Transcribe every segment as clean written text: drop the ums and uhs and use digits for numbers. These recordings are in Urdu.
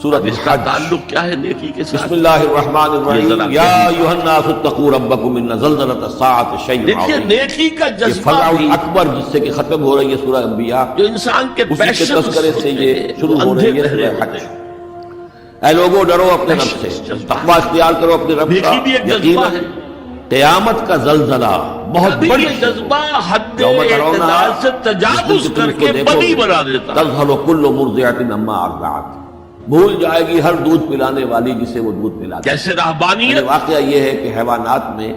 سورۃ اس کا تعلق کیا ہے نیکی کے ساتھ؟ بسم اللہ الرحمن الرحیم یا ایھا الناس اتقوا ربکم ان زلزلۃ الساعۃ شیء دیکھیے عظیم. نیکی کا یہ جذبہ فزع بھی اکبر جس سے کہ ختم ہو رہی ہے سورہ انبیاء، جو انسان کے اسی کے پیشن تذکرے سے یہ شروع ہو رہی ہے سورہ حج. اے لوگوں ڈرو اپنے رب سے، تقوی اختیار کرو اپنے رب کا. نیکی بھی ایک جذبہ یقیناً ہے، قیامت کا زلزلہ بہت ابھی بڑی یہ جذبہ حد یوم ترونہا، اعتدال سے تجاوز کر کے بڑی بنا دیتا ہے. تذہل کل مرضعۃ عما ارضعت، بھول جائے گی ہر دودھ پلانے والی جسے وہ دودھ پلاتی. کیسے رہبانیت. واقعہ یہ ہے کہ حیوانات میں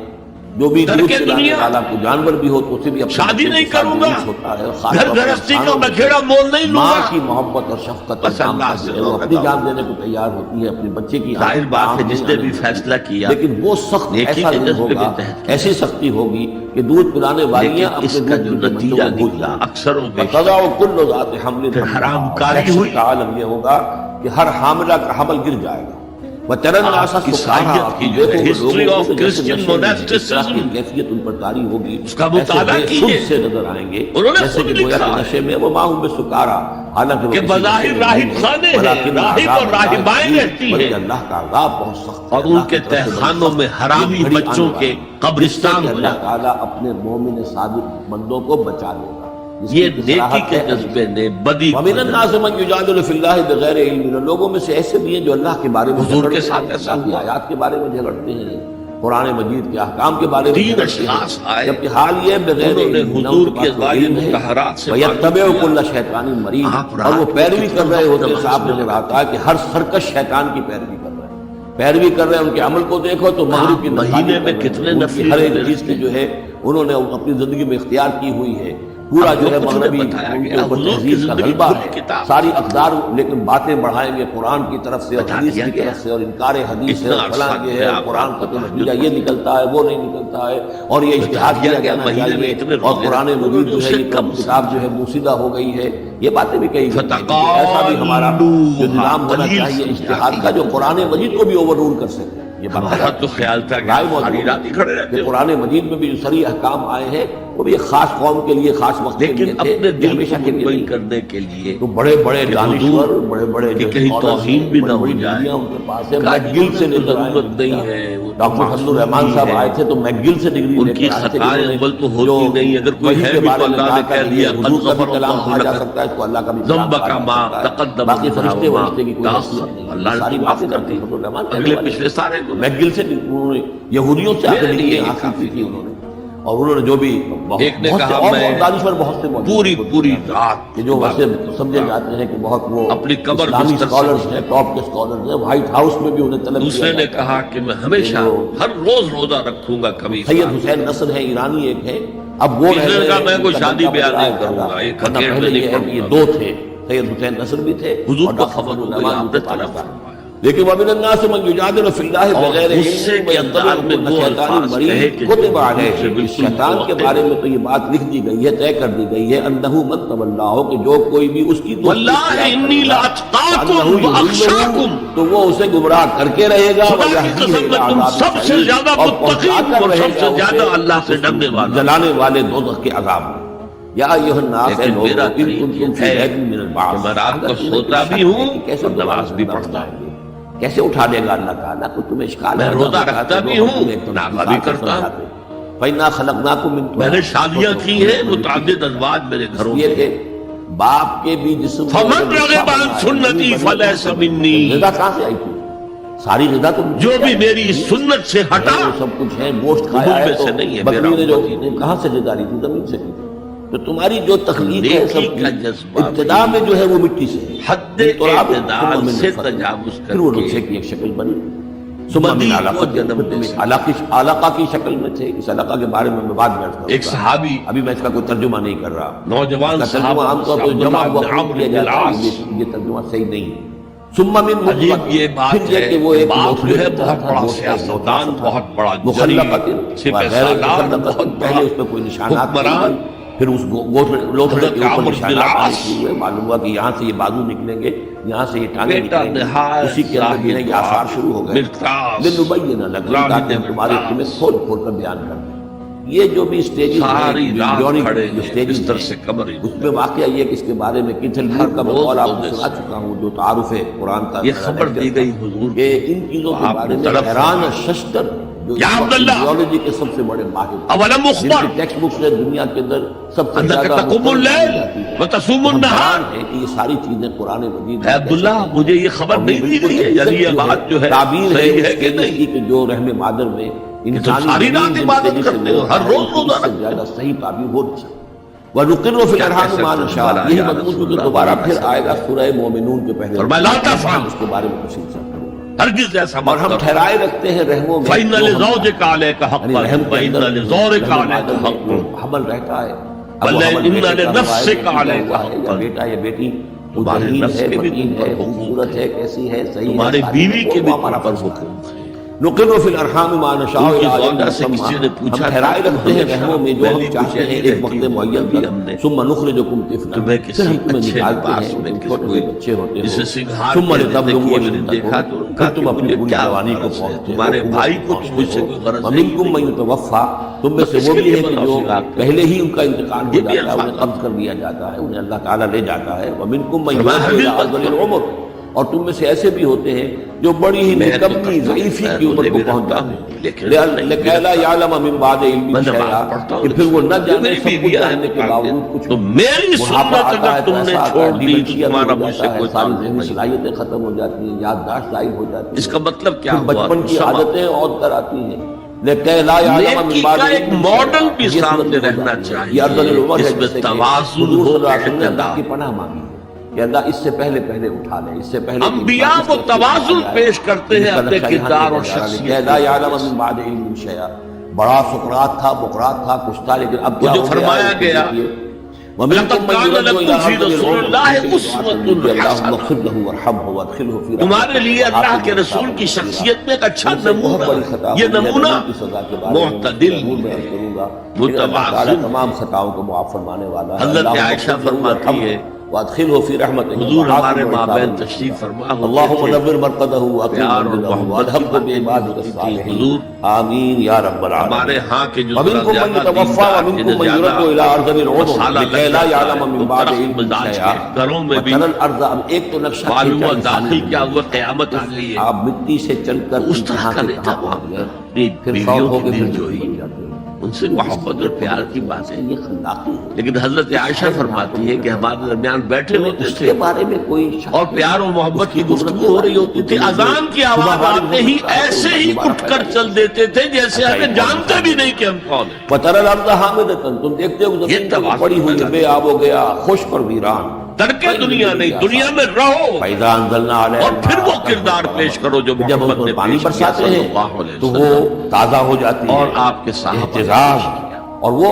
جو بھی در دودھ کے پلانے دنیا والا کوئی جانور بھی ہو تو اسے بھی اپنے شادی بچے نہیں کے ساتھ کروں گا، جلوس ہوتا ہے. خاص گھر طور پر گرہستی کا انسانوں میں میں کھیڑا مول نہیں لوں ماں گا. کی محبت اور شفقت بس اللہ سے وہ اپنی جان دینے کو تیار ہوتی ہے اپنے بچے کی. ظاہر بات ہے جس نے بھی فیصلہ کیا، لیکن وہ سخت نیکی ایسا کے نہیں جذبے ہوگا، کے تحت کیا. ایسی سختی ہوگی کہ دودھ پلانے والیاں لیکن اس اپنے کا دودھ جو کے بچوں نتیجہ کو بھول نکلا جائیں. اکثر و بیشتر فَتَضَعُ كُلُّ ذَاتِ حَمْلٍ پھر حرام کاری دہشت ہوئی. کا عالم یہ ہوگا کہ ہر حاملہ کا حمل گر جائے گا. وَتَرَى النَّاسَ آپ کی سُكَارَىٰ، سائنس کی جو دیکھو ہسٹری لوگوں آف کو جیسے کرسچن نشے میں موناسٹسزم کی کیفیت ان پر طاری ہوگی، اس کا مطالعہ ایسے کیجئے. سے نظر آئیں گے انہوں نے جیسے خود کہ گویا لکھا کہ ہے نشے میں وہ ماں ہوں سکارا، حالانکہ وہ کہ کسی بظاہر نشے میں راہب نہیں ہے، خانے ہیں، ولیکن راہب عذاب اور راہبائیں اللہ رہتی ہیں، بلکہ اللہ کا عذاب بہت سخت ہے. اور ان اللہ کے کی طرف سے بڑی تہخانوں میں سخت حرامی گھڑی بچوں آنے کے والی ہے، قبرستان جس سے کہ ہو اللہ جائے. تعالیٰ اپنے مومن صادق بندوں کو بچا لے گا. یہ نیکی کے جذبے نے بدی وَمِنَ النَّاسِ مَن يُجَادِلُ فِي اللَّهِ بِغَيْرِ علم. لوگوں میں سے ایسے بھی ہیں جو اللہ کے بارے میں حضور کے جھگڑتے ساتھ ہیں، ایسا اللہ کی ہوا. آیات کے بارے میں جھگڑتے ہیں، قرآن مجید کے احکام کے بارے میں تین جھگڑتے ہیں، اشخاص آئے، جبکہ حال یہ بغیر انہوں نے علم، نہ حضور ان کے کی پاس کوئی ازواج علم ہے. مطہرات سے وَيَتَّبِعُ معلوم كُلَّ شَيْطَانٍ مَرِيدٍ، آپ اور وہ رات پیروی کو کر رہے ہوتے ہیں. نماز صاحب نے کہا کہ ہر سرکش شیطان کی پیروی کر رہے ہیں، پیروی کر رہے ہیں. ان کے عمل کو دیکھو تو مغرب کی مہینے میں کتنے نفلی ہر ایک چیز کی جو ہے انہوں نے اپنی زندگی میں اختیار کی ہوئی ہے. پورا جو ہے مغربی ان کے اوپر تہذیب کا غلبہ ہے، ساری اقدار لیکن باتیں بڑھائیں گے قرآن کی طرف سے اور حدیث کی طرف سے، اور انکار حدیث ہے، اور فلاں یہ ہے، اور قرآن کا تو نتیجہ یہ نکلتا ہے وہ نہیں نکلتا ہے، اور یہ اجتہاد کیا جانا چاہیے، اور قرآن مجید جو ہے یہ کتاب جو ہے موسیدہ ہو گئی ہے. یہ باتیں بھی کہی گئی ہیں. ایسا بھی ہمارا جو نظام ہونا چاہیے اجتہاد کا جو قرآن مجید کو بھی اوور رول کر سکے. یہ ہمارا تو خیال تھا رائے کہ ساری رات ہی کھڑے رہتے کہ ہو. قرآن مجید میں بھی جو صریح احکام آئے ہیں وہ بھی ایک خاص قوم کے لیے خاص وقت کے لیے لیکن تھے، اپنے یہ دل ہمیشہ کو کے لیے مطمئن نہیں. کرنے کے لیے تو بڑے بڑے دانشور، بڑے بڑے کہ جو کہیں scholars توہین ہیں، بھی نہ بڑی ہو بڑی جائے. ڈگریاں ان کے پاس ہے. کہا میک گل سے ان کو لے کر آئے ضرورت نہیں ہے، وہ ڈاکٹر فضل الرحمان صاحب آئے تھے تو میک گل سے ڈگری ان لے کی کر آئے تھے. خطائیں عمل تو ہوتی نہیں، اگر کوئی وحی ہے کے بھی بارے تو میں اللہ نے کہا کہہ کہ دیا حضور کا بھی غفر کلام کہا جا اللہ سکتا ہے، اس کو اللہ کا بھی کلام ذنب کہا کا جا ما سکتا ہے. تقدم باقی فرشتے من ورشتے کی کوئی تاخر، حیثیت نہیں. اللہ ساری کی باتیں معاف کرتے کرتی. فضل الرحمان کہنے اگلے والے. پچھلے سارے گناہ. میک گل سے انہوں نے یہودیوں سے آخر ڈگریاں حاصل کی تھی انہوں نے، اور انہوں نے جو بھی ایک نے بہت سے کہا اور میں دانشور بہت سے موجود ہیں پوری رات کہ جو ویسے سمجھے جاتے ہیں کہ بہت وہ اپنی قبر اسلامی بستر سے اسکالرز ہیں، ٹاپ کے اسکالرز ہیں. وائٹ ہاؤس میں بھی انہیں طلب دوسرے کیا نے جاتا کہا ہے. کہ میں ہمیشہ ہر روز روزہ رکھوں گا کبھی. سید حسین نصر ہے، ایرانی ایک ہے. اب وہ تیسرے نے کہا میں کوئی شادی بیاہ نہیں کروں کروں گا، ایک ورنہ حقیقت پہلے نہیں یہ ہے کہ یہ پڑھوں دو تھے، سید حسین نصر بھی تھے حضور اور کو ڈاکٹر خبر فضل ہو گئی، الرحمان آپ نے بھی طلب تھا. فرمایا. لیکن وَمِنَ النَّاسِ مَن يُجَادِلُ فِي اللَّهِ اور بِغَيْرِ غصے عِلْمٍ کے انداز میں وَيَتَّبِعُ وہ كُلَّ شَيْطَانٍ الفاظ مَرِيدٍ کہے کہ كُتِبَ سے عَلَيْهِ. بالکل شیطان کے بارے میں تو یہ بات لکھ دی گئی ہے، طے کر دی گئی ہے، أَنَّهُ مَن تَوَلَّاهُ کہ جو کوئی بھی اس کی دوستی وَاللَّهِ إِنِّي لَأَتْقَاكُمْ وَأَخْشَاكُمْ، تو وہ اسے گمراہ کر کے رہے گا. خدا کی قسم میں تم سب سے زیادہ متقی اور سب سے زیادہ اللہ سے ڈرنے والا، جلانے والے دوزخ کے عذاب میں. یا ایھا الناس، لیکن میرا ان کنتم فی ریب من البعث، کہ میں رات کو سوتا بھی ہوں اور نماز بھی پڑھتا ہوں. کیسے اٹھا دے گا اللہ تعالیٰ کو تمہیں اشکال میں ہے. روزہ رکھتا بھی ہوں، نافلہ بھی کرتا ہوں. فَإِنَّا خَلَقْنَاكُم مِّن میں نے تُرَابٍ، شادیاں کی ہیں، متعدد ازواج میرے گھروں یہ میں. کہ باپ کے بھی جسم کو فَمَن رَغِبَ عَن سُنَّتِي فَلَيْسَ مِنِّي، غذا کہاں سے آئی تھی؟ ساری غذا تو جو بھی میری سنت سے ہٹا وہ سب کچھ ہے، گوشت کھایا مجھ ہے میں تو سے نہیں ہے، بکری نے جو میرا امت ہی کہاں سے غذا لی تھی؟ زمین سے لی تھی. تو تمہاری جو تخلیق ہے نیکی سب کا کی جذبہ ابتدا میں جو ہے وہ مٹی سے ہے. حد تو آپ اعتدال ثم من سے نطفة، تجاوز پھر وہ کر نطفے کے کی ایک شکل بنی. ثم من بدی کو علقہ، جنم پھر تم دے ایک علقہ کی شکل میں تھے. اس علقہ کے بارے میں بعد میں عرض کروں گا. ایک صحابی ابھی میں اس کا کوئی ترجمہ نہیں کر رہا. نوجوان اس کا ترجمہ عام طور پر جمع ہوا کیا جاتا ہے، یہ ترجمہ صحیح نہیں ہے. ثم من عجیب نطفة، یہ بات پھر یہ ہے کہ وہ ایک باپ جو ہے نطفے بہت تھا، بڑا گوشت کا سیاستدان، تھا. بہت بڑا مخلقۃ سپہ وغیر سالار، مخلقۃ، بہت بڑا پہلے اس پہ کوئی نشانات حکمران. نہیں. پھر اس لوتھڑے کے اوپر عمرو نشانات بن آنے العاص، ہوئے. معلوم ہوا کہ یہاں سے یہ بازو نکلیں گے، یہاں سے یہ ٹانگیں بیٹا نکلیں گے. نہایت اسی کے اندر جو ہے یہ آثار شروع ہو گئے. مقداس، لنبین لکم، تاکہ ہم تمہارے تمہیں کھول کھول کر بیان کر دیں. یہ جو بھی اسٹیجز ساری رات کھڑے ہیں اسٹیجز بستر سے کمر اس میں واقعہ یہ کہ اس کے بارے میں کتل میر کا بقول آپ کو سنا چکا ہوں جو تعارف ہے قرآن کا یہ خبر دی گئی حضور کہ ان چیزوں کے بارے میں حیران ششتر جو ایڈیالوجی کے سب سے بڑے ماہر اولم اخبر ٹیکسٹ بکس ہے دنیا کے اندر سب سے انک زیادہ تقوم اللیل وتصوم النہار ہے کہ یہ ساری چیزیں قرآن مجید اے عبداللہ مجھے یہ خبر نہیں دی گئی ہے، یعنی یہ بات جو ہے تعبیر صحیح ہے کہ اس نہیں؟ کی کہ جو رحم مادر میں انسانی ساری رات عبادت کرتے ہو، ہر روز روزہ اس سے زیادہ صحیح تعبیر ہو نہیں سکتی۔ وَنُقِرُّ فِي الْأَرْحَامِ مَا نَشَاءُ، یہی مضمون جو دوبارہ پھر آئے گا سورہ مومنون کے پہلے فرمایا لا تفعل، اس کے بارے میں تفصیل سے کروں گا۔ ہرگز ایسا اور مت ہم کرو ٹھہرائے رکھتے ہیں رحموں میں فَإِنَّ لِزَوْجِكَ عَلَيْكَ یعنی حَقًّا رحم کے وَإِنَّ اندر لِزَوْرِكَ رحم عَلَيْكَ میں حَقًّا حمل رہتا ہے، بلے اب وہ حمل إِنَّ کیسے کرتا ہے، لِنَفْسِكَ یا عَلَيْكَ یا حَقًّا، بیٹا یا بیٹی وہ تمہارے ذہین نفس ہے، کے بھی متین تم پر ہے، حقوق خوبصورت ہے، کیسی ہے، صحیح ہے، تمہاری ساری بیوی کے بھی وہ ہمارا تم پر فرض ہے۔ حقوق ہے۔ نقر فی الارحام ما نشاء ان کی الى زوجہ اجل سے کسی نے مسمى، پوچھا ہم ٹھہرائے رکھتے ہیں رحموں میں جو ہم پہلی چاہتے ہیں کچھ یہی ایک وقت رہتی ہے، معین بھی ہم نے تک ثم نخرجکم طفلا، تمہیں پھر کسی ہم تمہیں اچھے نکالتے لباس ہیں میں تم کسی چھوٹے کوئی سے بچے ہوتے جسے ہو سنگھار ثم کے لتبلغوا دیکھیے میں نے دیکھا تو پھر تم اپنی مجھے پوری کیا جوانی کو غرض ہے؟ پہنچتے ہو، تمہارے قوت بھائی کو پہنچتے مجھ سے ہو۔ کوئی غرض ومنکم من یتوفی، تم میں سے وہ بھی ہے کہ جو پہلے ہی ان کا انتقال ہو یہ بھی جاتا ہے، انہیں الفاظ قبض کر لیا جاتا ہے، انہیں اللہ تعالیٰ لے جاتا ہے۔ ومنکم من یرد الی ارذل العمر، اور تم میں سے ایسے بھی ہوتے ہیں جو بڑی ہی نکمی ضعیفی کی عمر کو پہنچ جاتے ہیں، لکہ لا یعلم من بعد علم شیئا، کہ پھر وہ نہ جانے سب کچھ جاننے کے باوجود کچھ تو میری بڑھاپا سنت آتا ہے، اگر تم نے پیسہ آتا چھوڑ ہے، دی تو ڈیمنشیا بھی تمہارا ہو مجھ سے جاتا ہے، کوئی ساری تعلق ذہنی نہیں۔ صلاحیتیں ختم ہو جاتی ہیں، یادداشت ضائع ہو جاتی ہے، اس کا مطلب کیا پھر ہوا؟ بچپن کی سما۔ عادتیں عود کر آتی ہیں، لیکن لا یعلم من نیکی بعد کا ایک علم ماڈل شیئا، بھی یہ سامنے صورت ہو رہنا جاتی ہے۔ چاہیے، یہ ارذل العمر ہے جس میں جیسے کہ توازن حضور ہو، صلی اللہ علیہ وسلم نے اللہ اعتدال۔ کی پناہ مانگی ہے کہ اللہ اس سے پہلے اٹھا لے، اس سے پہلے انبیاء کو توازن پیش کرتے ہیں اپنے کردار اور شخصیت لا یعلم من بعد علم شیئا، بڑا سقراط تھا، بقراط تھا، کچھ تھا، لیکن اب کیا جو ہو فرمایا گیا وَمِنْكُمْ مَنْ يُرَدُّ إِلَىٰ فِي أَرْذَلِ رَسُولِ الْعُمُرِ اللَّهِ أُسْوَةٌ اللهم حَسَنَةٌ، اغفر له وارحمه وادخله في رحمتك، تمہارے لیے اللہ کے رسول کی شخصیت میں ایک اچھا نمونہ ہے۔ یہ نمونہ معتدل ہے، متوازن۔ تمام خطاؤں کو معاف فرمانے والا ہے۔ حضرت اللهم عائشہ اغفر له فرماتی ہے وادخله في رحمتك، حضور ہمارے وعافه مابین وعافه تشریف فرما اللهم ہوتے نور مرقده واقم پیار اور منزله محبت وادخله کی بعبادك باتیں الصالحين، حضور آمین یا رب العالمین۔ ہمارے ہاں کے جو ومنكم من يتوفى ومنكم من يرد الى ارذل العمر لكي لا يعلم من بعد علم شيئا، گھروں میں بھی وترى الارض، اب ایک تو نقشہ معلوم کھینچا ہوا داخل انسانی کیا ہوا قیامت آ گئی ہے، آپ مٹی سے چل کر اس طرح کا نہیں تھا کہاں پہنچ گئے، اپنی پھر بیویوں فوت ہو کی کے پھر دل جوئی، بن جاتے ہیں۔ ان سے محبت اور پیار کی بات ہے۔ یہ خلاقی ہے، لیکن حضرت عائشہ فرماتی ہے کہ ہمارے درمیان بیٹھے ہوتے اس تھے کے بارے میں کوئی شک اور پیار و محبت کی گفتگو ہو رہی ہوتی تھی، اذان کی آواز آتے ہی ایسے ہی اٹھ کر چل دیتے تھے جیسے ہمیں جانتے بھی نہیں کہ ہم کون ہیں۔ وترى الارض حامدة، تم دیکھتے ہو زمین توازن پڑی ہوئی ہے، بے آب ہو گیا، خشک اور ویران۔ ترکے دنیا نہیں، دنیا میں رہو فَإِذَا أَنزَلْنَا عَلَيْهَا اور پھر وہ کردار پیش کرو جو جب ہم محمد اس نے پر پانی پیش کیا برساتے صلی ہیں اللہ علیہ تو وسلم، وہ تازہ ہو جاتی ہے اور آپ کے صحابہ احتجاج، اور وہ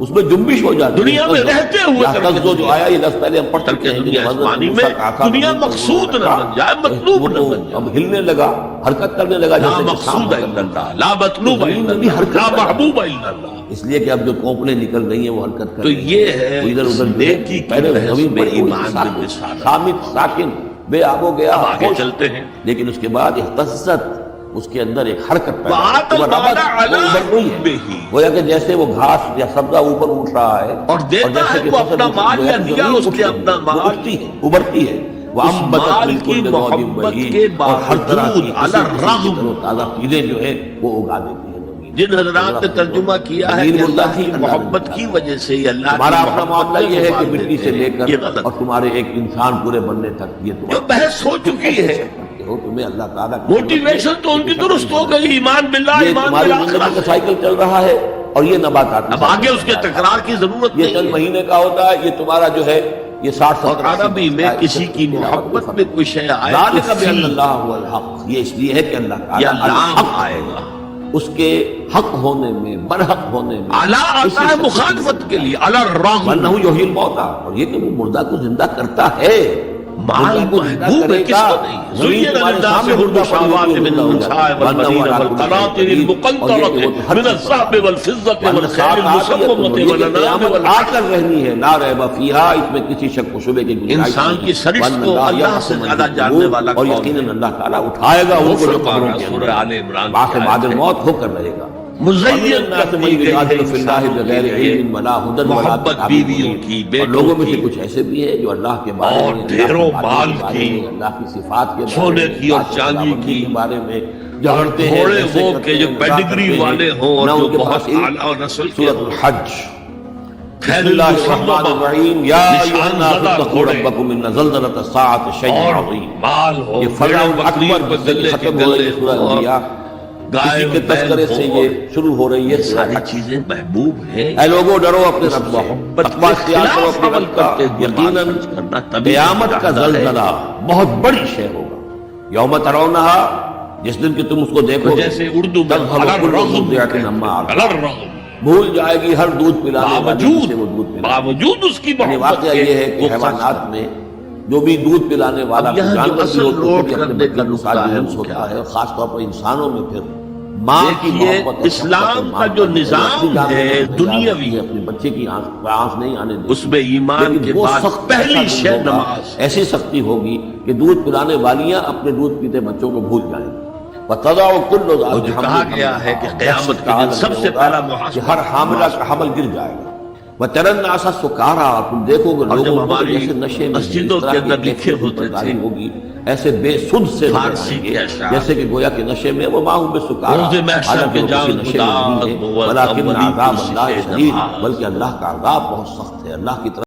اس میں جنبش ہو جاتی ہے دنیا میں رہتے ہوئے تغزو جو آیا یہ لفظ پہلے ہم پڑھ چکے ہیں، دنیا حضرت آسمانی موسیٰ میں کا آقا دنیا نے مقصود نہ بن جائے، مطلوب وہ نہ تو بن جائے۔ اب ہلنے لگا، حرکت کرنے لگا، لا جیسے کہ مقصود سانپ الا اللہ، لا مطلوب الا بھی اللہ، حرکت لا کر رہا ہے۔ محبوب الا اللہ۔ اس لیے کہ اب جو کوپلیں نکل رہی ہیں وہ حرکت کر تو رہی ہیں، یہ ہے وہ ادھر ادھر نیکی کی پہلے بحث زمین میں پڑی ہوئی ایمان ساکن، میں بسارت۔ صامت ساکن، بے آب ہو گیا، اب آگے خوش، چلتے ہیں، لیکن اس کے بعد احتزت، اس کے اندر ایک حرکت پیدا وَآتَ ہوئی، وہ الْمَالَ ربط، عَلَىٰ وہ ابھر رہی ہے، حُبِّهِ، گویا کہ جیسے وہ گھاس یا سبزہ اوپر اٹھ رہا ہے اور دیتا جیسے ہے کہ وہ فصل اپنا مال یا زمین دیا اس اٹھتی نے ہے، اپنا وہ مال، اٹھتی ہے، ابھرتی ہے، وہ اس مال کی محبت کے اور ہر طرح کی باوجود علی الرغم، تازہ چیزیں جو ہے وہ اگا دیتی ہے زمین۔ جن حضرات نے ترجمہ کیا ہے کہ اللہ کی محبت کی وجہ سے ہی اللہ ہمارا کی اپنا محبت معاملہ میں یہ ہے کہ مفاد مٹی سے دیتے لے ہیں۔ کر یہ غلط اور تمہارے ایک انسان پورے بننے تک یہ جو بحث ہو چکی ہے، تمہیں اللہ تعالیٰ موٹیویشن تو ان کی درست ہو گئی، ایمان باللہ، یہ ایمان تمہاری زندگی بالآخرہ، کا سائیکل چل رہا ہے اور یہ نباتات اب آگے اس کے تکرار کی ضرورت یہ نہیں چند ہے۔ مہینے کا ہوتا ہے، یہ تمہارا جو ہے یہ 60 اور عربی میں کسی کی محبت میں کوئی شے آئے ذالک تو بأن فی، اللہ هو الحق، یہ اس لیے ہے کہ اللہ یا تعالیٰ لام الحق آئے گا، اس کے حق ہونے میں، برحق ہونے میں اعلیٰ آتا ہے مخالفت کے لیے، علی الرغم، وَأَنَّهُ يُحْيِي الْمَوْتَى، اور یہ کہ وہ مردہ کو زندہ کرتا ہے، مال محبوب ہے، کس کو نہیں؟ زُيِّنَ لِلنَّاسِ حُبُّ الشَّهَوَاتِ مِنَ النِّسَاءِ وَالْبَنِينَ وَالْقَنَاطِيرِ الْمُقَنطَرَةِ مِنَ الذَّهَبِ وَالْفِضَّةِ وَالْخَيْلِ الْمُسَوَّمَةِ وَالْأَنْعَامِ قیامت آ کر رہنی ہے، لا ریب فیہا، اس میں کسی شک و شبے کی گنجائش انسان نہیں۔ کی سرشت کو اللہ سے زیادہ جاننے والا اور کون ہے؟ یقیناً اللہ تعالیٰ اٹھائے گا ان کو جو قبروں کے سورہ اندر آل عمران باقی بعد موت ہو کر رہے گا۔ مزین کر دی گئی ہے انسانوں کے لیے محبت بیویوں کی، اور بیٹوں لوگوں میں سے کی، کچھ ایسے بھی ہیں جو اللہ کے بارے اور میں، ڈھیروں مال اللہ کی، اللہ کی صفات کے بارے سونے میں، کی اور ذات چاندی خداوندی کی، کے بارے میں اور جھگڑتے ہیں، گھوڑے ایسے وہ کرتے کہ جو ہیں، مذاق پیڈگری کرتے ہیں، والے ہوں اور نہ جو ان کے بہت پاس علم۔ اعلیٰ نسل کے سورۃ ہوں۔ الحج، خیر بسم اللہ الرحمن المصممہ، الرحیم، یا ایھا نشان الناس زدہ اتقوا گھوڑے، ربکم ان زلزلۃ الساعۃ شیء اور عظیم۔ مال ہو، یہ بھیڑ فرعون بکریوں اکبر پہ جس سے گلے کے ختم ہو رہی ہے گلے سورہ ہو، انبیاء، گائے اسی کے اور تذکرے بیل سے ہو، یہ شروع ہو رہی ہے یہ سورہ ساری حج۔ چیزیں محبوب ہیں۔ اے لوگوں ڈرو اپنے رب سے، محبت تقویٰ کے اختیار کرو خلاف اپنے عمل رب کا، کرتے ہوئے مال یقیناً خرچ کرنا تبھی قیامت کا مجاہدہ ہے۔ زلزلہ بہت بڑی شے ہوگا، یوم ترونہا، جس دن کہ تم اس کو دیکھو تو گے، جیسے اردو میں تذہب کل مرضعۃ عما ارضعت، الرغم، بھول جائے گی ہر دودھ پلانے والی جسے وہ دودھ پلانے۔ باوجود اس کی یعنی محبت واقعہ یہ ہے کہ وہ خرچ حیوانات میں جو بھی دودھ پلانے والا اب یہاں جو جانور بھی اصل ہوتے نوٹ ہیں اپنے کرنے کا بچوں کے ساتھ نقطہ ہے جلوس وہ ہوتا کیا ہے، اور خاص طور پر انسانوں میں پھر ماں کی دیکھیے، محبت اور اسلام شفقت کا ماں جو پر نظام اپنی ہے جان کو دنیاوی، ہے، اپنے بچے کی آنکھ نہیں آنے دے، اس میں ایمان لیکن کے وہ بعد سخت پہلی ایسا دن شے ہوگا، نماز، ایسی سختی ہوگی کہ دودھ پلانے والیاں اپنے دودھ پیتے بچوں کو بھول جائیں گی۔ وَتَضَعُ كُلُّ ذَاتِ اور جو حَمْلٍ کہا گیا ہے کہ قیامت کے دن سب سے پہلا کہ محاسبہ ہر حاملہ کا حمل گر جائے گا۔ وَتَرَى النَّاسَ سُكَارَىٰ، تم دیکھو گے اور جب لوگوں کو ہماری جیسے نشے میں مسجدوں اس طرح کے اندر کی لکھے کیفیت ہوتے برقراری تھے، ہوگی، ایسے بے سدھ سے نظر فارسی آئیں کے گے، اشعار، جیسے کہ گویا کہ نشے میں وہ ماہوں بے سکارا، روز محشر حالانکہ کے وہ کسی جان نشے میں نہیں خدا ہے، بود ولیکن اولی عذاب کی اللہ صفحہ شدید، نماز۔ بلکہ اللہ کا عذاب بہت سخت ہے، اللہ کی طرف